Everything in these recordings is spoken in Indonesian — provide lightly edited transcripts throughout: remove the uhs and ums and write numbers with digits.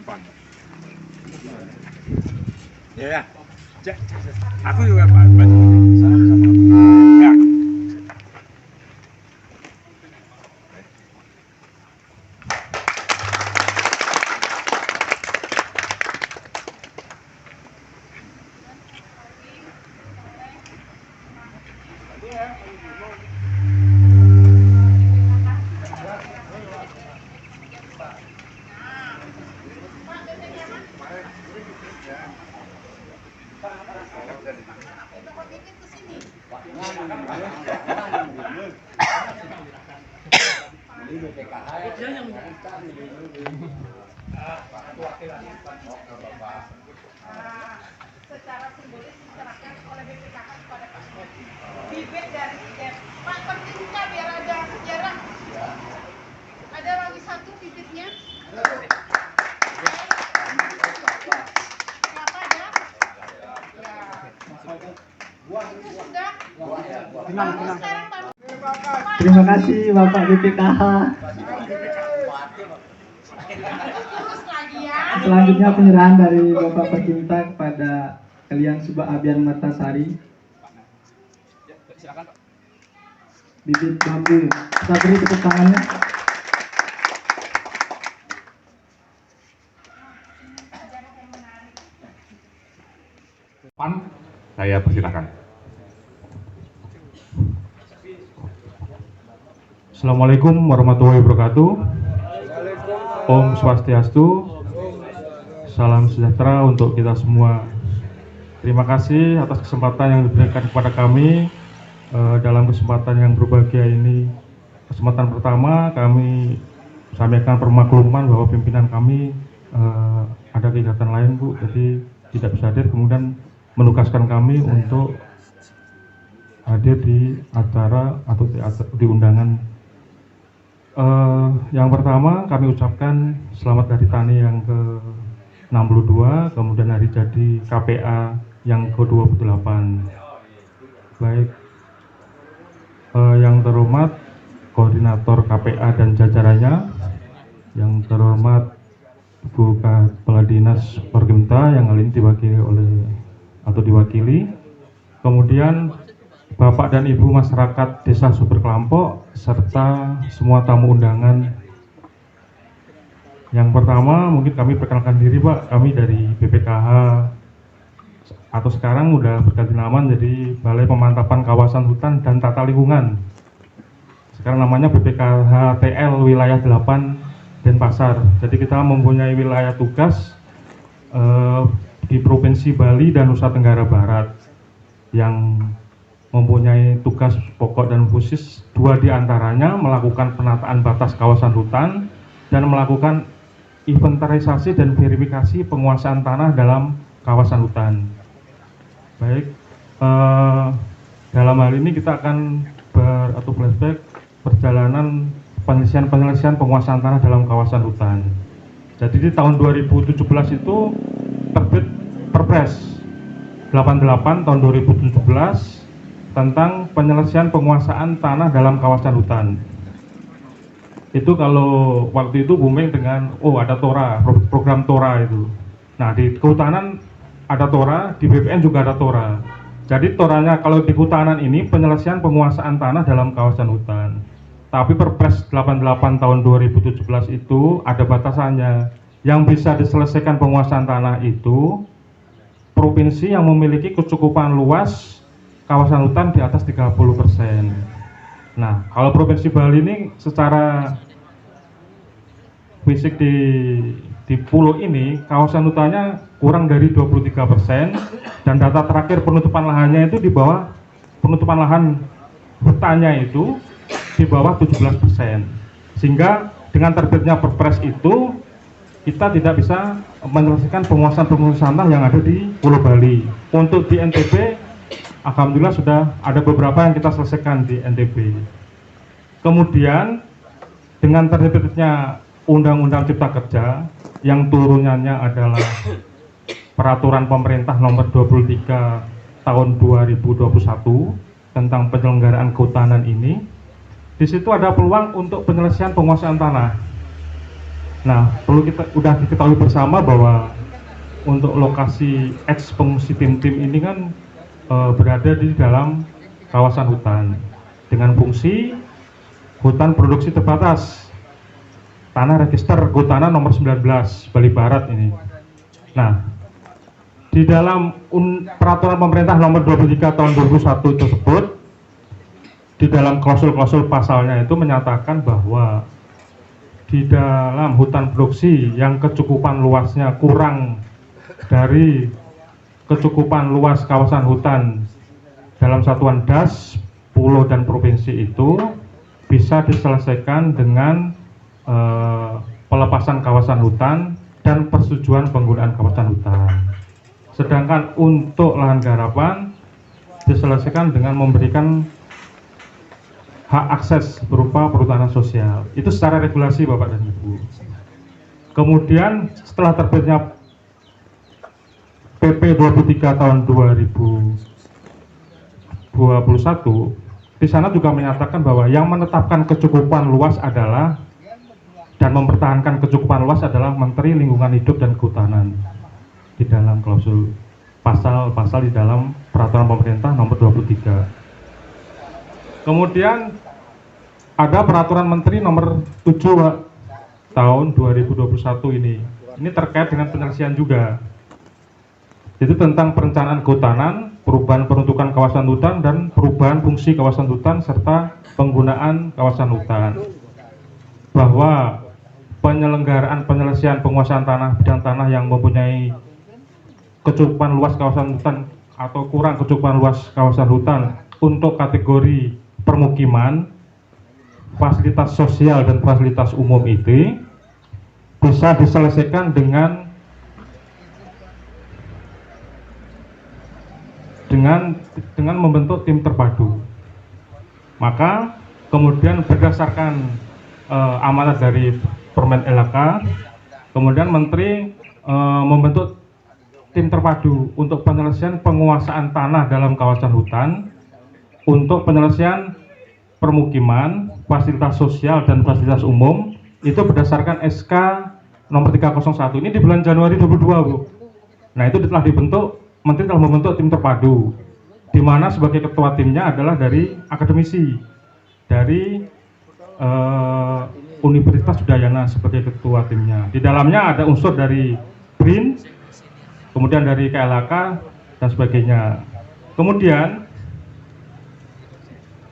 depan. Ya. Aku juga Pak. Salam sama. Ya. Secara simbolis diserahkan oleh BPKH kepada Pak Smoky. Bibit dari Pak pentingnya biar ada sejarah. Ada lagi satu bibitnya. Kenapa ada? Ya. Itu sudah. Sekarang tamu. Terima kasih Bapak BPKH. Terus lagi ya. Selanjutnya penyerahan dari Bapak Pecinta kepada kalian Subak Abian Mertasari. Silakan Pak. Bibit bambu. Kita beri tepuk tangannya. Pan, saya persilakan. Assalamualaikum warahmatullahi wabarakatuh. Om Swastiastu. Salam sejahtera untuk kita semua. Terima kasih atas kesempatan yang diberikan kepada kami dalam kesempatan yang berbahagia ini. Kesempatan pertama kami sampaikan permakluman bahwa pimpinan kami ada kegiatan lain Bu, jadi tidak bisa hadir, kemudian menugaskan kami untuk hadir di acara atau di undangan. Yang pertama kami ucapkan selamat Hari Tani yang ke-62, kemudian hari jadi KPA yang ke-28. Baik, yang terhormat Koordinator KPA dan jajarannya, yang terhormat Ibu Kepala Dinas Perkemta yang kali ini diwakili, kemudian Bapak dan Ibu masyarakat Desa Sumber Kelampok serta semua tamu undangan. Yang pertama mungkin kami perkenalkan diri Pak, kami dari BPKH atau sekarang udah berganti nama jadi Balai Pemantapan Kawasan Hutan dan Tata Lingkungan. Sekarang namanya BPKH TL Wilayah 8 Denpasar. Jadi kita mempunyai wilayah tugas di Provinsi Bali dan Nusa Tenggara Barat yang mempunyai tugas pokok dan khusus. Dua diantaranya melakukan penataan batas kawasan hutan dan melakukan inventarisasi dan verifikasi penguasaan tanah dalam kawasan hutan. Baik, dalam hal ini kita akan flashback perjalanan penyelesaian penguasaan tanah dalam kawasan hutan. Jadi di tahun 2017 itu terbit Perpres 88 tahun 2017 tentang penyelesaian penguasaan tanah dalam kawasan hutan. Itu kalau waktu itu booming dengan ada TORA, program TORA itu. Nah di kehutanan ada TORA, di BPN juga ada TORA. Jadi TORA-nya kalau di kehutanan ini penyelesaian penguasaan tanah dalam kawasan hutan. Tapi Perpres 88 tahun 2017 itu ada batasannya. Yang bisa diselesaikan penguasaan tanah itu provinsi yang memiliki kecukupan luas kawasan hutan di atas 30%. Nah, kalau Provinsi Bali ini secara fisik di pulau ini kawasan hutannya kurang dari 23% dan data terakhir penutupan lahannya itu di bawah penutupan lahan hutannya itu di bawah 17%. Sehingga dengan terbitnya Perpres itu kita tidak bisa menyelesaikan penguasaan tanah yang ada di Pulau Bali. Untuk di NTB, alhamdulillah sudah ada beberapa yang kita selesaikan di NTB. Kemudian dengan terbitnya Undang-Undang Cipta Kerja yang turunannya adalah Peraturan Pemerintah Nomor 23 Tahun 2021 tentang penyelenggaraan kehutanan ini, di situ ada peluang untuk penyelesaian penguasaan tanah. Nah, udah diketahui bersama bahwa untuk lokasi eks pengungsi tim-tim ini kan berada di dalam kawasan hutan dengan fungsi hutan produksi terbatas, tanah register kehutanan nomor 19 Bali Barat ini. Nah, di dalam peraturan pemerintah nomor 23 tahun 2001 tersebut, di dalam klausul-klausul pasalnya itu menyatakan bahwa di dalam hutan produksi yang kecukupan luasnya kurang dari kecukupan luas kawasan hutan dalam satuan das, pulau dan provinsi itu bisa diselesaikan dengan pelepasan kawasan hutan dan persetujuan penggunaan kawasan hutan. Sedangkan untuk lahan garapan diselesaikan dengan memberikan hak akses berupa perhutanan sosial. Itu secara regulasi Bapak dan Ibu. Kemudian setelah terbitnya PP 23 tahun 2021, di sana juga menyatakan bahwa yang menetapkan kecukupan luas adalah dan mempertahankan kecukupan luas adalah Menteri Lingkungan Hidup dan Kehutanan di dalam klausul pasal-pasal di dalam peraturan pemerintah nomor 23. Kemudian ada peraturan Menteri nomor 7 tahun 2021 ini. Ini terkait dengan penyelesaian juga. Itu tentang perencanaan kehutanan, perubahan peruntukan kawasan hutan dan perubahan fungsi kawasan hutan serta penggunaan kawasan hutan. Bahwa penyelenggaraan penyelesaian penguasaan tanah bidang tanah yang mempunyai kecukupan luas kawasan hutan atau kurang kecukupan luas kawasan hutan untuk kategori permukiman, fasilitas sosial dan fasilitas umum itu bisa diselesaikan dengan membentuk tim terpadu. Maka kemudian berdasarkan amanat dari Permen LHK, kemudian Menteri membentuk tim terpadu untuk penyelesaian penguasaan tanah dalam kawasan hutan, untuk penyelesaian permukiman, fasilitas sosial dan fasilitas umum itu berdasarkan SK nomor 301. Ini di bulan Januari 2022, Bu. Nah, itu telah dibentuk, Menteri telah membentuk tim terpadu, di mana sebagai ketua timnya adalah dari akademisi dari Universitas Udayana sebagai ketua timnya. Di dalamnya ada unsur dari BRIN, kemudian dari KLHK dan sebagainya. Kemudian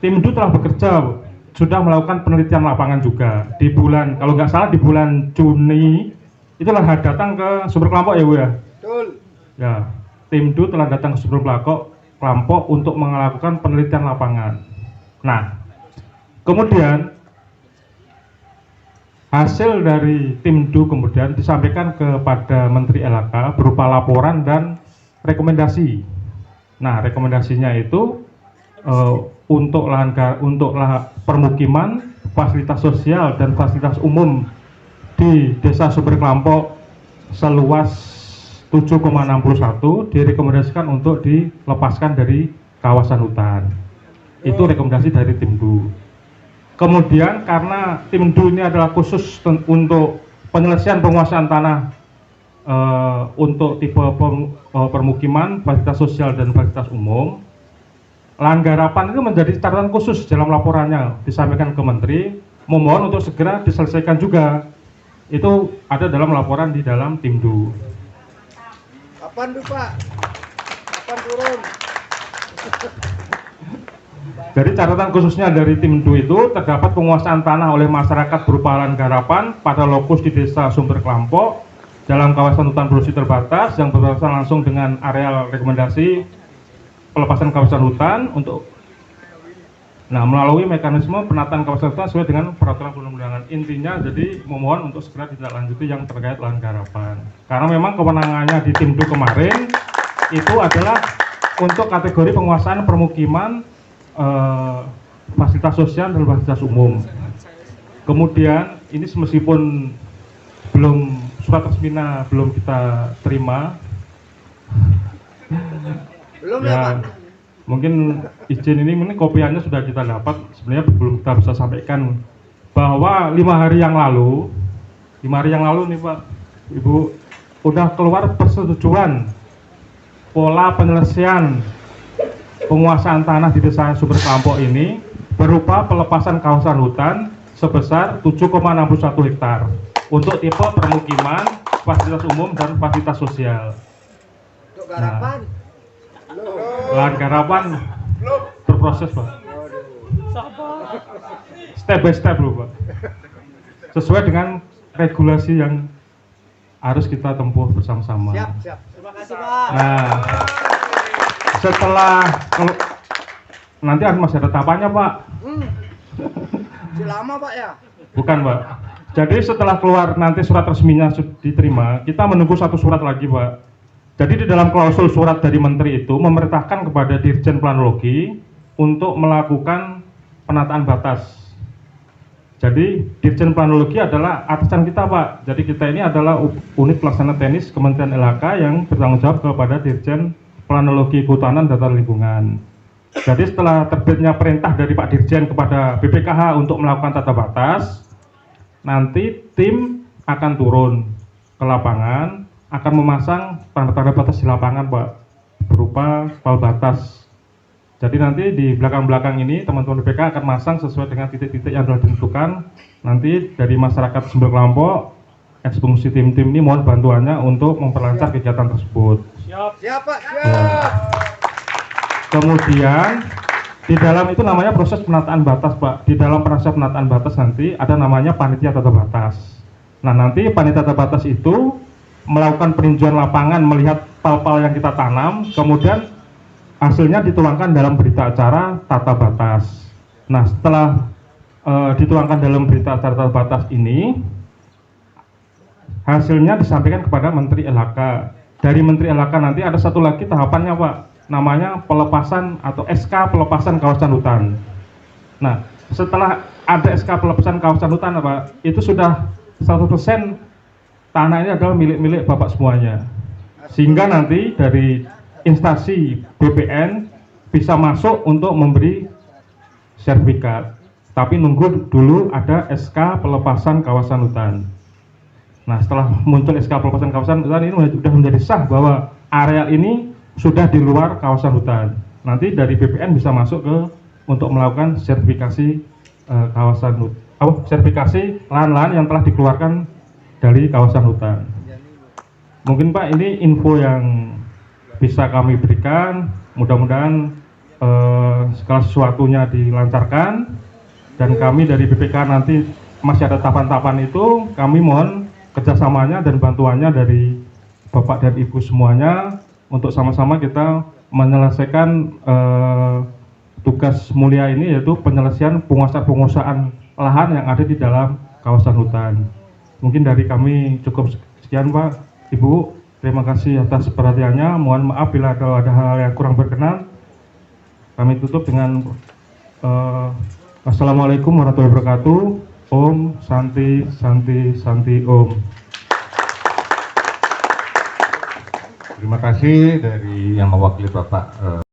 tim itu telah bekerja, sudah melakukan penelitian lapangan juga di bulan, kalau nggak salah di bulan Juni itulah datang ke Sumber Kelampok ya Bu ya. Betul. Ya, tim itu telah datang ke Sumber Kelampok untuk melakukan penelitian lapangan. Nah, kemudian hasil dari tim itu kemudian disampaikan kepada Menteri LHK berupa laporan dan rekomendasi. Nah, rekomendasinya itu untuk permukiman, fasilitas sosial dan fasilitas umum di Desa Sumber Kelampok seluas 7,61 direkomendasikan untuk dilepaskan dari kawasan hutan. Itu rekomendasi dari tim DU. Kemudian karena tim DU ini adalah khusus untuk penyelesaian penguasaan tanah untuk tipe permukiman, fasilitas sosial dan fasilitas umum, lahan garapan itu menjadi catatan khusus dalam laporannya, disampaikan ke Menteri, memohon untuk segera diselesaikan juga. Itu ada dalam laporan di dalam tim DU. Kapan tuh Pak? Kapan turun? Jadi catatan khususnya dari tim DU itu terdapat penguasaan tanah oleh masyarakat berupa lahan garapan pada lokus di Desa Sumber Kelampok dalam kawasan hutan produksi terbatas yang berurusan langsung dengan areal rekomendasi pelepasan kawasan hutan untuk melalui mekanisme penataan kawasan hutan sesuai dengan peraturan perundang-undangan. Intinya jadi memohon untuk segera ditindaklanjuti yang terkait lahan garapan. Karena memang kewenangannya di tim DU kemarin itu adalah untuk kategori penguasaan permukiman, fasilitas sosial dan fasilitas umum. Kemudian ini meskipun belum surat resminya belum kita terima, Belum ya Pak? mungkin izin ini kopiannya sudah kita dapat, sebenarnya belum kita bisa sampaikan bahwa 5 hari yang lalu 5 hari yang lalu nih Pak, Ibu, udah keluar persetujuan pola penyelesaian penguasaan tanah di Desa Sumber Kelampok ini berupa pelepasan kawasan hutan sebesar 7,61 hektar untuk tipe permukiman, fasilitas umum, dan fasilitas sosial. Untuk garapan. Lahan garapan berproses Pak. Step by step loh Pak. Sesuai dengan regulasi yang harus kita tempuh bersama-sama. Siap, siap. Terima kasih, Pak. Nah, setelah nanti masih ada tahapannya Pak. Masih lama, Pak ya? Bukan Pak. Jadi setelah keluar nanti surat resminya diterima, kita menunggu satu surat lagi Pak. Jadi di dalam klausul surat dari Menteri itu memerintahkan kepada Dirjen Planologi untuk melakukan penataan batas. Jadi Dirjen Planologi adalah atasan kita Pak. Jadi kita ini adalah unit pelaksana teknis Kementerian LHK yang bertanggung jawab kepada Dirjen Planologi Kehutanan dan Tata Lingkungan. Jadi setelah terbitnya perintah dari Pak Dirjen kepada BPKH untuk melakukan tata batas, nanti tim akan turun ke lapangan, akan memasang tanda-tanda batas di lapangan Pak, berupa spal batas. Jadi nanti di belakang-belakang ini teman-teman BPK akan masang sesuai dengan titik-titik yang sudah ditentukan. Nanti dari masyarakat Sumber Kelampok, eksfungsi tim-tim ini mohon bantuannya untuk memperlancar kegiatan tersebut. Siap, Pak. Siap. Ya. Kemudian di dalam itu namanya proses penataan batas Pak. Di dalam proses penataan batas nanti ada namanya panitia tata batas. Nah nanti panitia tata batas itu melakukan peninjauan lapangan, melihat pal-pal yang kita tanam, kemudian hasilnya dituangkan dalam berita acara tata batas. Nah setelah dituangkan dalam berita acara tata batas ini, hasilnya disampaikan kepada Menteri LHK. Dari Menteri LHK nanti ada satu lagi tahapannya Pak, namanya pelepasan atau SK pelepasan kawasan hutan. Nah setelah ada SK pelepasan kawasan hutan Pak, itu sudah 100% tanah ini adalah milik Bapak semuanya. Sehingga nanti dari instansi BPN bisa masuk untuk memberi sertifikat. Tapi nunggu dulu ada SK pelepasan kawasan hutan. Nah setelah muncul SK pelepasan kawasan hutan ini sudah menjadi sah bahwa areal ini sudah di luar kawasan hutan. Nanti dari BPN bisa masuk ke untuk melakukan sertifikasi kawasan hutan, sertifikasi lahan-lahan yang telah dikeluarkan dari kawasan hutan. Mungkin Pak ini info yang bisa kami berikan. Mudah-mudahan segala sesuatunya dilancarkan dan kami dari BPK nanti masih ada tahapan-tahapan itu. Kami mohon kerjasamanya dan bantuannya dari Bapak dan Ibu semuanya untuk sama-sama kita menyelesaikan tugas mulia ini, yaitu penyelesaian penguasaan lahan yang ada di dalam kawasan hutan. Mungkin dari kami cukup sekian Pak, Ibu. Terima kasih atas perhatiannya. Mohon maaf bila ada hal yang kurang berkenan. Kami tutup dengan Assalamualaikum warahmatullahi wabarakatuh. Om Santi Santi Santi Om. Terima kasih dari yang mewakili Bapak